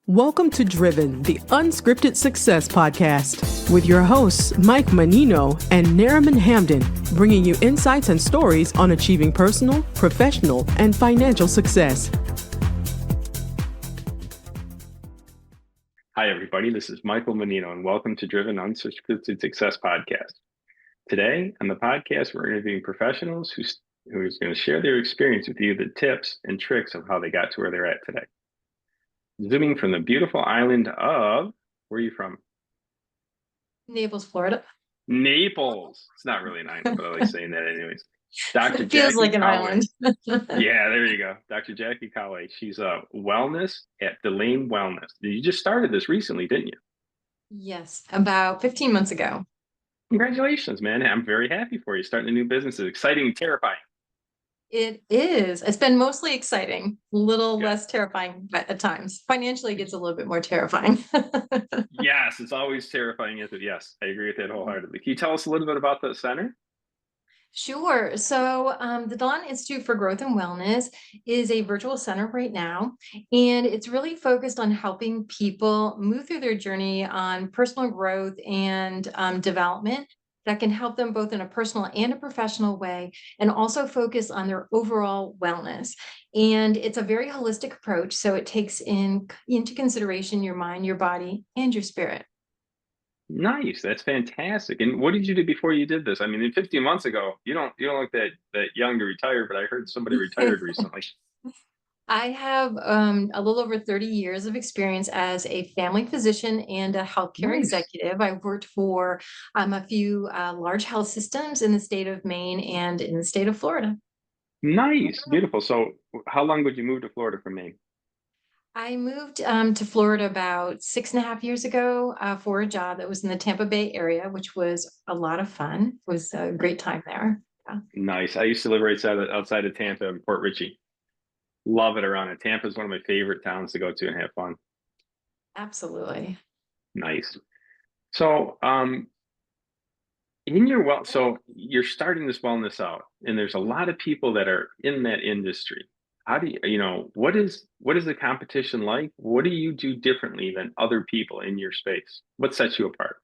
Welcome to Driven, the Unscripted Success podcast, with your hosts, Mike Menino and Nariman Hamden, bringing you insights and stories on achieving personal, professional, and financial success. Hi, everybody. This is Michael Menino, and welcome to Driven Unscripted Success podcast. Today on the podcast, we're interviewing professionals who's going to share their experience with you, the tips and tricks of how they got to where they're at today. Zooming from the beautiful island of, where are you from? Naples, Florida. Naples. It's not really an island, but I like saying that anyways. Dr. It feels Jackie like an Cawley. island. Yeah, there you go. Dr. Jackie Cawley. She's a wellness at Delane Wellness. You just started this recently, didn't you? Yes, about 15 months ago. Congratulations, man. I'm very happy for you. Starting a new business is exciting and terrifying. It is. It's been mostly exciting, a little less terrifying but at times. Financially, it gets a little bit more terrifying. Yes, it's always terrifying. Yes, I agree with that wholeheartedly. Can you tell us a little bit about the center? Sure. So the Dawn Institute for Growth and Wellness is a virtual center right now, and it's really focused on helping people move through their journey on personal growth and development that can help them both in a personal and a professional way, and also focus on their overall wellness. And it's a very holistic approach, so it takes into consideration your mind, your body, and your spirit. Nice. That's fantastic. And what did you do before you did this? I mean, 15 months ago, you don't look that young to retire, but I heard somebody retired recently. I have a little over 30 years of experience as a family physician and a healthcare executive. I've worked for a few large health systems in the state of Maine and in the state of Florida. Nice. Beautiful. So how long would you move to Florida from Maine? I moved to Florida about 6.5 years ago for a job that was in the Tampa Bay area, which was a lot of fun. It was a great time there. Yeah. Nice. I used to live right outside of Tampa in Port Richey. Love it around it. Tampa is one of my favorite towns to go to and have fun. Absolutely. Nice. So, so you're starting this wellness out, and there's a lot of people that are in that industry. How do what is the competition like? What do you do differently than other people in your space? What sets you apart?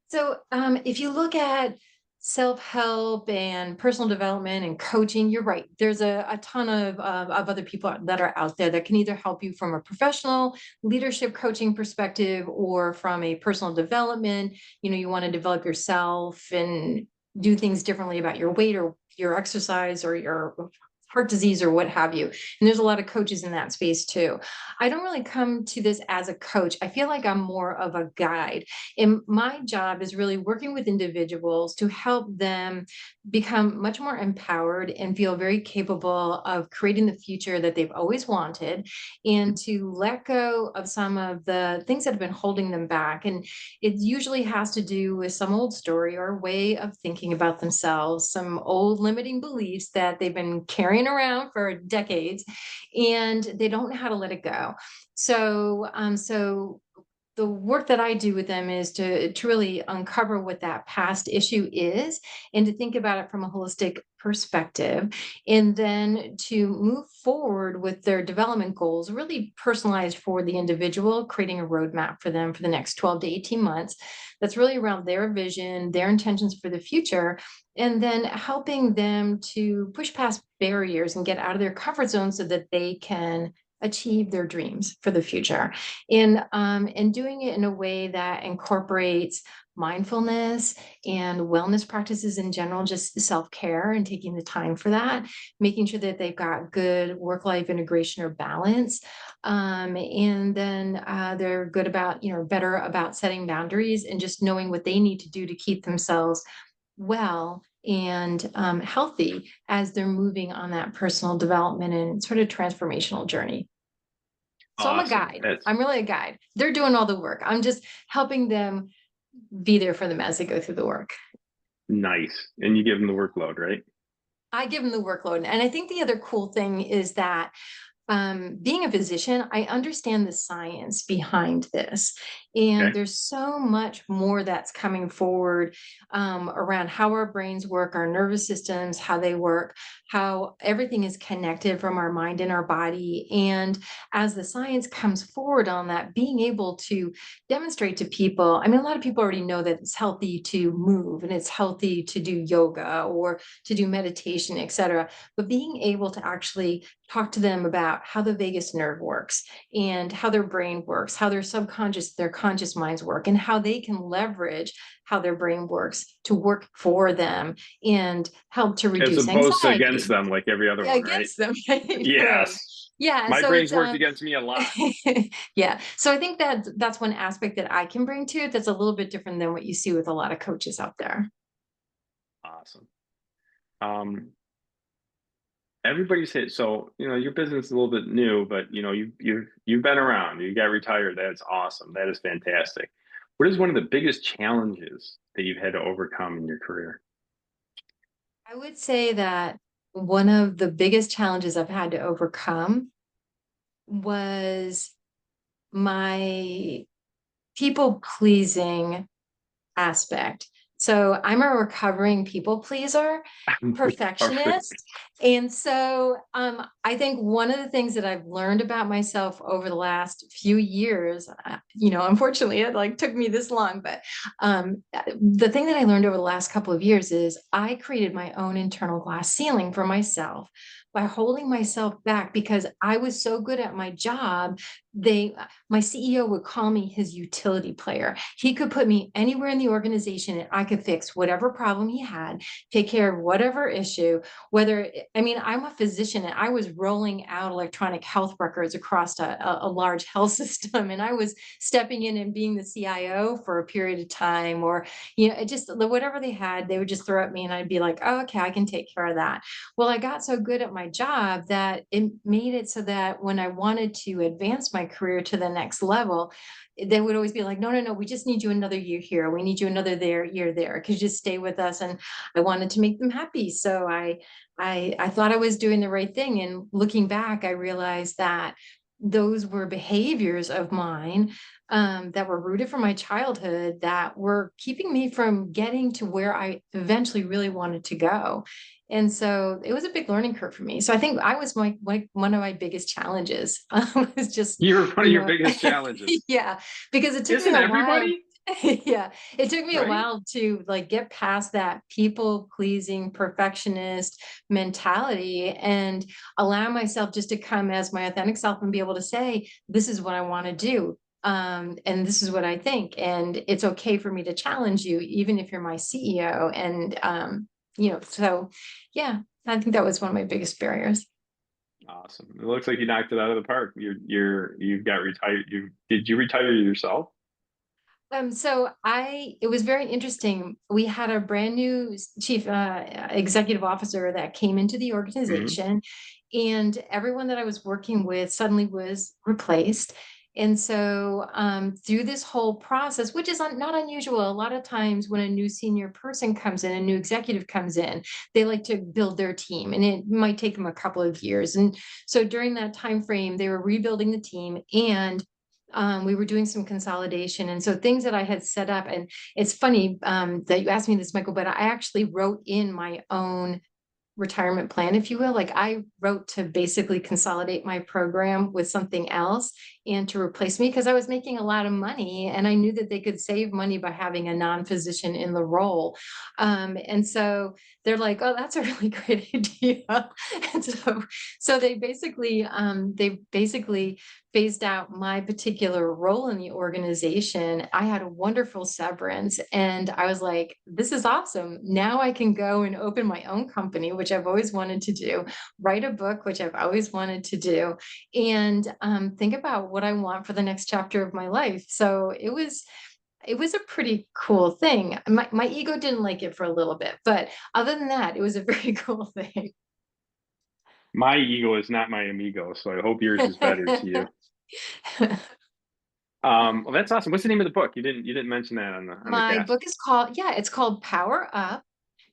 So, if you look at self-help and personal development and coaching, you're right. There's a ton of other people that are out there that can either help you from a professional leadership coaching perspective or from a personal development. You want to develop yourself and do things differently about your weight or your exercise or your heart disease or what have you. And there's a lot of coaches in that space too. I don't really come to this as a coach. I feel like I'm more of a guide. And my job is really working with individuals to help them become much more empowered and feel very capable of creating the future that they've always wanted, and to let go of some of the things that have been holding them back. And it usually has to do with some old story or way of thinking about themselves, some old limiting beliefs that they've been carrying around for decades, and they don't know how to let it go. So the work that I do with them is to really uncover what that past issue is, and to think about it from a holistic perspective, and then to move forward with their development goals, really personalized for the individual, creating a roadmap for them for the next 12 to 18 months. That's really around their vision, their intentions for the future, and then helping them to push past barriers and get out of their comfort zone so that they can achieve their dreams for the future, and doing it in a way that incorporates mindfulness and wellness practices in general, just self-care and taking the time for that, making sure that they've got good work-life integration or balance, and then they're good about, better about setting boundaries and just knowing what they need to do to keep themselves well and healthy as they're moving on that personal development and sort of transformational journey. So Awesome. I'm a guide. I'm really a guide. They're doing all the work. I'm just helping them be there for them as they go through the work. Nice. And you give them the workload, right? I give them the workload. And I think the other cool thing is that being a physician, I understand the science behind this. And Okay. there's so much more that's coming forward around how our brains work, our nervous systems, how they work, how everything is connected from our mind and our body. And as the science comes forward on that, being able to demonstrate to people, I mean, a lot of people already know that it's healthy to move and it's healthy to do yoga or to do meditation, etc. But being able to actually talk to them about how the vagus nerve works and how their brain works, how their subconscious, their conscious minds work, and how they can leverage how their brain works to work for them and help to As reduce opposed to anxiety. against them, like every other Yeah, one, right? against them, right? Right. Yes. Yeah. My So brain's it's worked against me a lot. yeah. So I think that that's one aspect that I can bring to it that's a little bit different than what you see with a lot of coaches out there. Awesome. Um, everybody says so. Your business is a little bit new, but you've been around. You got retired. That's awesome. That is fantastic. What is one of the biggest challenges that you've had to overcome in your career? I would say that one of the biggest challenges I've had to overcome was my people pleasing aspect. So I'm a recovering people pleaser, Recovery. perfectionist. And so I think one of the things that I've learned about myself over the last few years, unfortunately, it like took me this long, but the thing that I learned over the last couple of years is I created my own internal glass ceiling for myself by holding myself back because I was so good at my job. My CEO would call me his utility player. He could put me anywhere in the organization and I could fix whatever problem he had, take care of whatever issue, I'm a physician and I was rolling out electronic health records across a large health system. And I was stepping in and being the CIO for a period of time, or, it just whatever they had, they would just throw at me and I'd be like, oh, okay, I can take care of that. Well, I got so good at my job that it made it so that when I wanted to advance my career to the next level, they would always be like, no, no, no, we just need you another year here. We need you another year there. Could you just stay with us? And I wanted to make them happy. So I thought I was doing the right thing. And looking back, I realized that those were behaviors of mine that were rooted from my childhood that were keeping me from getting to where I eventually really wanted to go. And so it was a big learning curve for me. So I think I was one of my biggest challenges was just, You're one of your biggest challenges. yeah, because it took me Isn't a while. everybody? Yeah, it took me a Right? while to like get past that people pleasing perfectionist mentality and allow myself just to come as my authentic self and be able to say, this is what I want to do. And this is what I think. And it's okay for me to challenge you, even if you're my CEO. And, so yeah, I think that was one of my biggest barriers. Awesome. It looks like you knocked it out of the park. You got retired. Did you retire yourself? It was very interesting. We had a brand new chief executive officer that came into the Hmm. organization, and everyone that I was working with suddenly was replaced. And so, through this whole process, which is not unusual, a lot of times when a new senior person comes in, a new executive comes in, they like to build their team, and it might take them a couple of years. And so, during that time frame, they were rebuilding the team, and we were doing some consolidation. And so things that I had set up, and it's funny that you asked me this, Michael, but I actually wrote in my own retirement plan, if you will. Like I wrote to basically consolidate my program with something else and to replace me because I was making a lot of money and I knew that they could save money by having a non-physician in the role. And so they're like, oh, that's a really great idea. And so they basically phased out my particular role in the organization. I had a wonderful severance and I was like, this is awesome. Now I can go and open my own company, which I've always wanted to do, write a book, which I've always wanted to do, and think about what I want for the next chapter of my life. So it was a pretty cool thing. My ego didn't like it for a little bit, but other than that, it was a very cool thing. My ego is not my amigo, so I hope yours is better to you. Well, that's awesome. What's the name of the book? You didn't mention that on the My cast. book is called, yeah, it's called Power Up.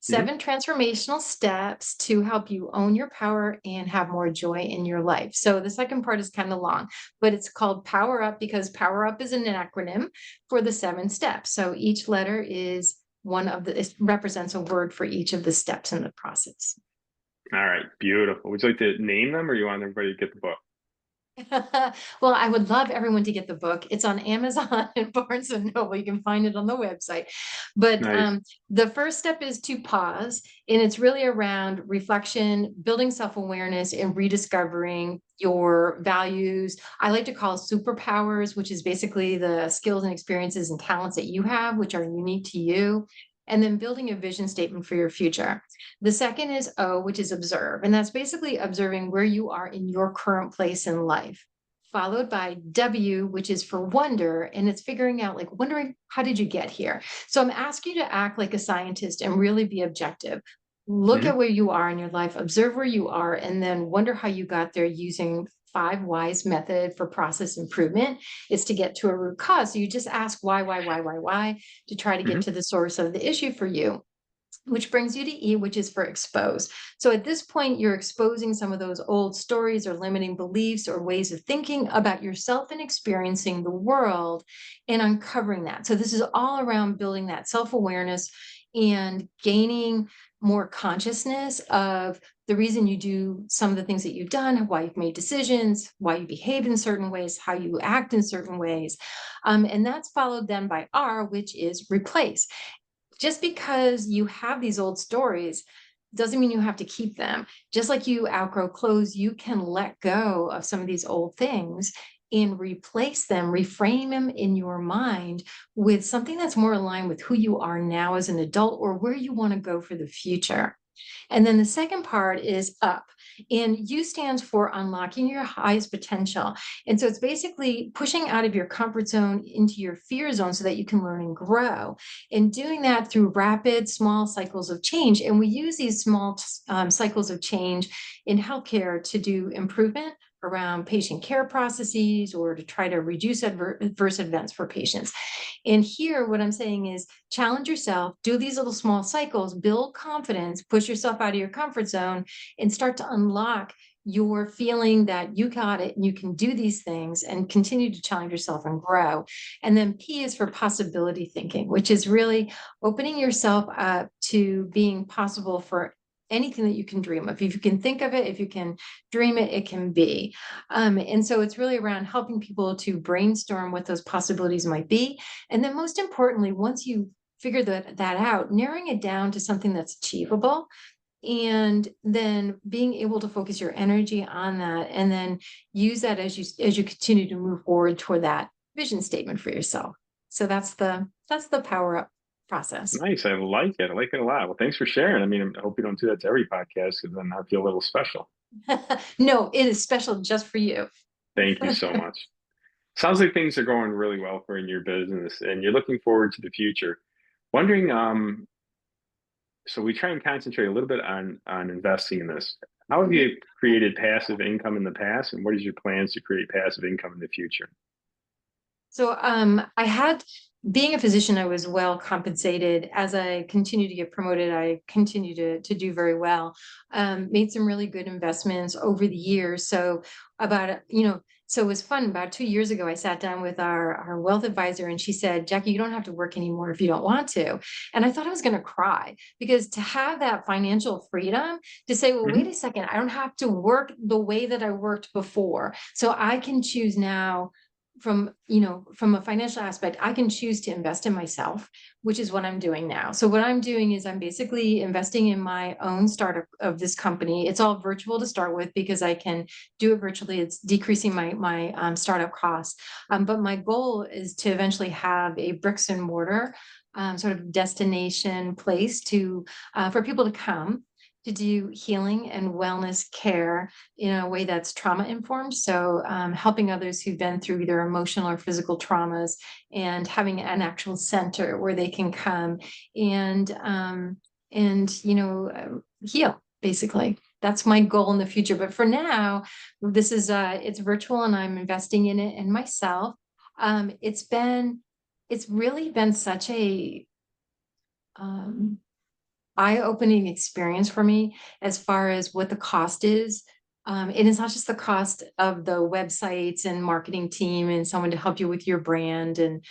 7 transformational steps to help you own your power and have more joy in your life. So the second part is kind of long, but it's called Power Up because Power Up is an acronym for the 7 steps. So each letter is it represents a word for each of the steps in the process. All right, beautiful. Would you like to name them, or you want everybody to get the book? Well, I would love everyone to get the book. It's on Amazon and Barnes and Noble. You can find it on the website. But Nice. the first step is to pause, and it's really around reflection, building self-awareness, and rediscovering your values. I like to call superpowers, which is basically the skills and experiences and talents that you have, which are unique to you. And then building a vision statement for your future. The second is O, which is observe. And that's basically observing where you are in your current place in life, followed by W, which is for wonder. And it's figuring out, like, wondering, how did you get here? So I'm asking you to act like a scientist and really be objective. Look at where you are in your life, observe where you are, and then wonder how you got there using 5 whys method for process improvement. Is to get to a root cause. So you just ask why, to try to get to the source of the issue for you, which brings you to E, which is for expose. So at this point, you're exposing some of those old stories or limiting beliefs or ways of thinking about yourself and experiencing the world and uncovering that. So this is all around building that self-awareness and gaining more consciousness of the reason you do some of the things that you've done, why you've made decisions, why you behave in certain ways, how you act in certain ways. And that's followed then by R, which is replace. Just because you have these old stories doesn't mean you have to keep them. Just like you outgrow clothes, you can let go of some of these old things and replace them, reframe them in your mind with something that's more aligned with who you are now as an adult or where you want to go for the future. And then the second part is up. And U stands for unlocking your highest potential. And so it's basically pushing out of your comfort zone into your fear zone so that you can learn and grow. And doing that through rapid, small cycles of change. And we use these small cycles of change in healthcare to do improvement around patient care processes or to try to reduce adverse events for patients. And here, what I'm saying is challenge yourself, do these little small cycles, build confidence, push yourself out of your comfort zone, and start to unlock your feeling that you got it and you can do these things and continue to challenge yourself and grow. And then P is for possibility thinking, which is really opening yourself up to being possible for anything that you can dream of. If you can think of it, if you can dream it, it can be. And so it's really around helping people to brainstorm what those possibilities might be. And then most importantly, once you figure that out, narrowing it down to something that's achievable, and then being able to focus your energy on that and then use that as you continue to move forward toward that vision statement for yourself. So that's the power up process. Nice. I like it. I like it a lot. Well, thanks for sharing. I mean, I hope you don't do that to every podcast because then I feel a little special. No, it is special just for you. Thank you so much. Sounds like things are going really well for in your business and you're looking forward to the future. Wondering, so we try and concentrate a little bit on investing in this. How have you created passive income in the past, and what is your plans to create passive income in the future? So being a physician, I was well compensated. As I continue to get promoted, I continue to do very well. Made some really good investments over the years. So so it was fun. About 2 years ago, I sat down with our wealth advisor and she said, Jackie, you don't have to work anymore if you don't want to. And I thought I was going to cry because to have that financial freedom to say, well, wait a second, I don't have to work the way that I worked before. So I can choose now from a financial aspect, I can choose to invest in myself, which is what I'm doing now. So what I'm doing is I'm basically investing in my own startup of this company. It's all virtual to start with because I can do it virtually. It's decreasing my startup costs. But my goal is to eventually have a bricks and mortar sort of destination place for people to come to do healing and wellness care in a way that's trauma informed. So helping others who've been through either emotional or physical traumas and having an actual center where they can come and heal, basically. That's my goal in the future. But for now, this is it's virtual and I'm investing in it and myself. It's really been such a eye-opening experience for me as far as what the cost is. And it's not just the cost of the websites and marketing team and someone to help you with your brand and,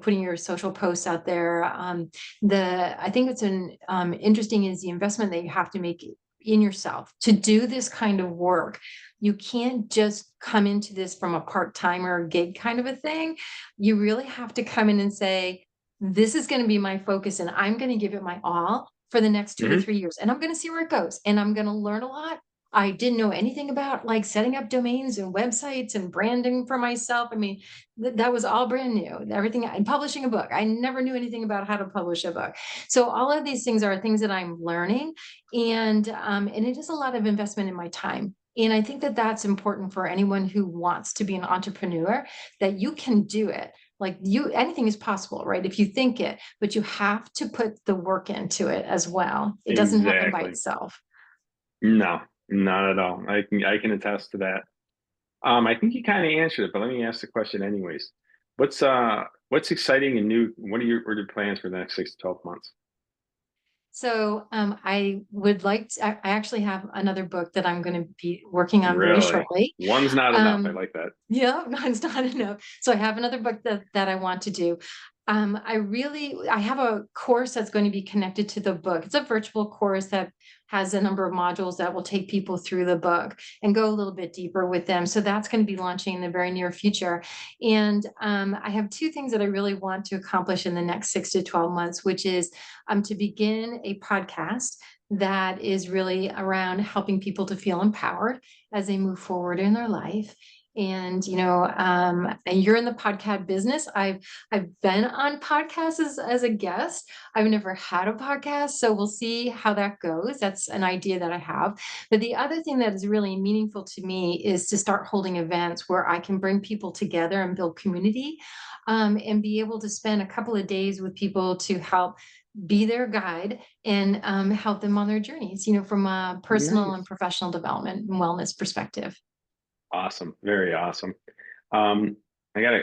putting your social posts out there. I think it's interesting is the investment that you have to make in yourself to do this kind of work. You can't just come into this from a part-time or gig kind of a thing. You really have to come in and say, this is going to be my focus and I'm going to give it my all for the next 2 to 3 years. And I'm going to see where it goes. And I'm going to learn a lot. I didn't know anything about like setting up domains and websites and branding for myself. I mean, that was all brand new. Everything, and publishing a book. I never knew anything about how to publish a book. So all of these things are things that I'm learning, and it is a lot of investment in my time. And I think that that's important for anyone who wants to be an entrepreneur, that you can do it. Like anything is possible, right? If you think it, but you have to put the work into it as well. It doesn't happen by itself. No, not at all. I can attest to that. I think you kind of answered it, but let me ask the question anyways. What's exciting and new? What are your plans for the next 6 to 12 months? So I would like to, I actually have another book that I'm going to be working on very shortly. One's not enough. I like that. Yeah, one's not enough. So I have another book that I want to do. I have a course that's going to be connected to the book. It's a virtual course that has a number of modules that will take people through the book and go a little bit deeper with them. So that's going to be launching in the very near future. And I have 2 things that I really want to accomplish in the next 6 to 12 months, which is to begin a podcast that is really around helping people to feel empowered as they move forward in their life. And, and you're in the podcast business. I've been on podcasts as a guest. I've never had a podcast, so we'll see how that goes. That's an idea that I have. But the other thing that is really meaningful to me is to start holding events where I can bring people together and build community, and be able to spend a couple of days with people to help be their guide and help them on their journeys, from a personal and professional development and wellness perspective. Awesome. Very awesome. I got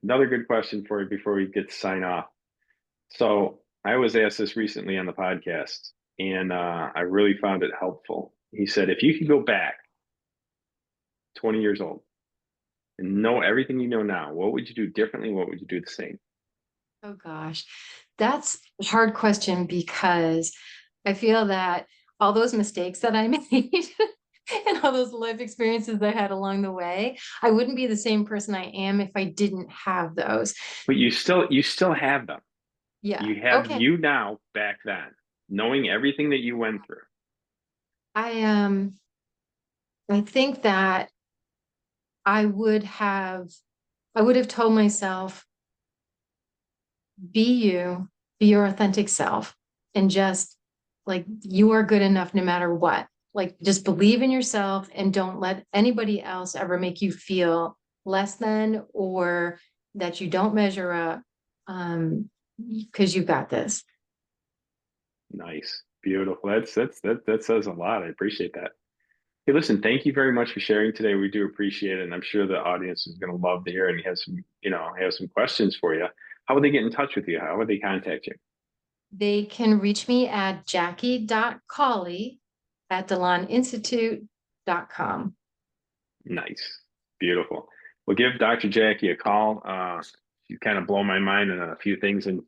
another good question for you before we get to sign off. So I was asked this recently on the podcast, and I really found it helpful. He said, if you could go back 20 years old and know everything you know now, what would you do differently? What would you do the same? Oh gosh, that's a hard question, because I feel that all those mistakes that I made and all those life experiences I had along the way, I wouldn't be the same person I am if I didn't have those. But you still have them. Yeah. You have you now back then, knowing everything that you went through. I think that I would have told myself, be you, be your authentic self, and just like, you are good enough no matter what. Like, just believe in yourself and don't let anybody else ever make you feel less than, or that you don't measure up, because you've got this. Nice. Beautiful. That says a lot. I appreciate that. Hey, listen, thank you very much for sharing today. We do appreciate it. And I'm sure the audience is going to love to hear, and have some questions for you. How would they get in touch with you? How would they contact you? They can reach me at jackie.cawley@DeLonInstitute.com. Nice. Beautiful. Well, give Dr. Jackie a call. She kind of blow my mind on a few things, and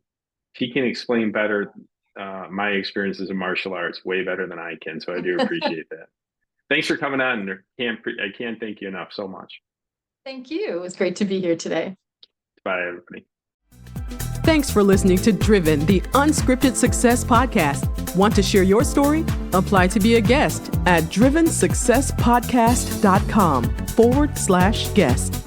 she can explain better my experiences in martial arts way better than I can. So I do appreciate that. Thanks for coming on. I can't thank you enough so much. Thank you. It was great to be here today. Bye, everybody. Thanks for listening to Driven, the Unscripted Success Podcast. Want to share your story? Apply to be a guest at drivensuccesspodcast.com/guest.